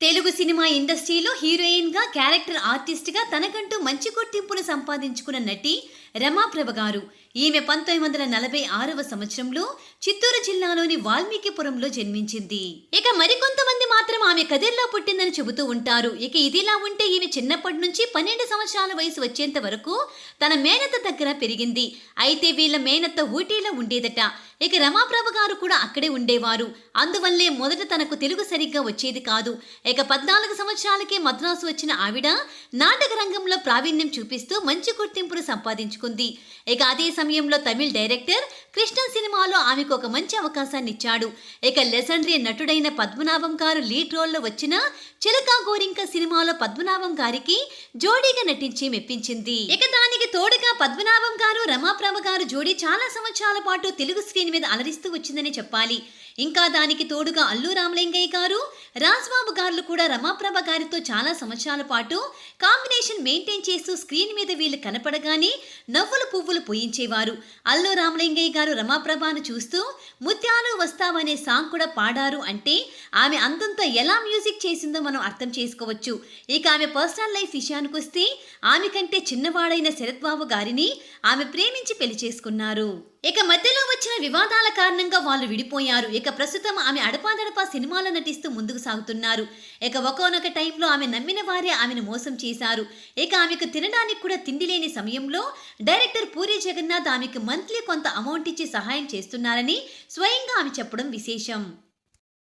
Telugu cinema ఇండస్ట్రీలో heroine గా character artist గా తనకంటూ మంచి గుర్తింపును సంపాదించుకున్న నటి రమాప్రభ గారు. ఈమె 1946వ సంవత్సరంలో చిత్తూరు జిల్లాలోని వాల్మీకిపురంలో జన్మించింది. ఇక మరికొంతమంది మాత్రం ఆమె కదిర్లో పుట్టిందని చెబుతూ ఉంటారు. ఇక ఇదిలా ఉంటే ఈమె చిన్నప్పటి నుంచి 12 సంవత్సరాల వయసు వచ్చేంత వరకు తన మేనత్త దగ్గర పెరిగింది. అయితే వీళ్ళ మేనత్త ఊటీలో ఉండేదట. ఇక రమాప్రభ గారు కూడా అక్కడే ఉండేవారు. అందువల్లే మొదట తనకు తెలుగు సరిగ్గా వచ్చేది కాదు. ఇక 14 సంవత్సరాలకే మద్రాసు వచ్చిన ఆవిడ నాటక రంగంలో ప్రావీణ్యం చూపిస్తూ మంచి గుర్తింపును సంపాదించుకుంది. ఇక అదే సమయంలో తమిళ్ డైరెక్టర్ కృష్ణన్ సినిమాలో ఆమెకు ఒక మంచి అవకాశాన్ని ఇచ్చాడు. ఇక లెజెండరీ నటుడైన పద్మనాభం గారు లీడ్ రోల్లో వచ్చిన చిలకా గోరింక సినిమాలో పద్మనాభం గారికి జోడీగా నటించి మెప్పించింది. ఇక దానికి తోడుగా పద్మనాభం గారు రమాప్రభ గారు జోడీ చాలా సంవత్సరాల పాటు తెలుగు స్క్రీన్ మీద అలరిస్తూ వచ్చిందని చెప్పాలి. ఇంకా దానికి తోడుగా అల్లు రామలింగయ్య గారు, రాజ్బాబు గారు కూడా రమాప్రభ గారితో చాలా సంవత్సరాల పాటు కాంబినేషన్ మెయింటైన్ చేస్తూ స్క్రీన్ మీద వీళ్ళు కనపడగానే నవ్వులు పువ్వులు పూయించేవారు. అల్లు రామలింగయ్య గారు రమాప్రభను చూస్తూ ముత్యాలు వస్తావనే సాంగ్ కూడా పాడారు అంటే ఆమె అందంతో ఎలా మ్యూజిక్ చేసిందో మనం అర్థం చేసుకోవచ్చు. ఇక ఆమె పర్సనల్ లైఫ్ విషయానికి వస్తే ఆమె కంటే చిన్నవాడైన శరత్ బాబు గారిని ఆమె ప్రేమించి పెళ్లి చేసుకున్నారు. ఇక మధ్యలో వచ్చిన వివాదాల కారణంగా వాళ్ళు విడిపోయారు. ఇక ప్రస్తుతం ఆమె అడపాదడపా సినిమాలో నటిస్తూ ముందుకు సాగుతున్నారు. ఇక ఒకానొక టైంలో ఆమె నమ్మిన వారే ఆమెను మోసం చేశారు. ఇక ఆమెకు తినడానికి కూడా తిండి లేని సమయంలో డైరెక్టర్ పూరి జగన్నాథ్ ఆమెకు మంత్లీ కొంత అమౌంట్ ఇచ్చి సహాయం చేస్తున్నారని స్వయంగా ఆమె చెప్పడం విశేషం.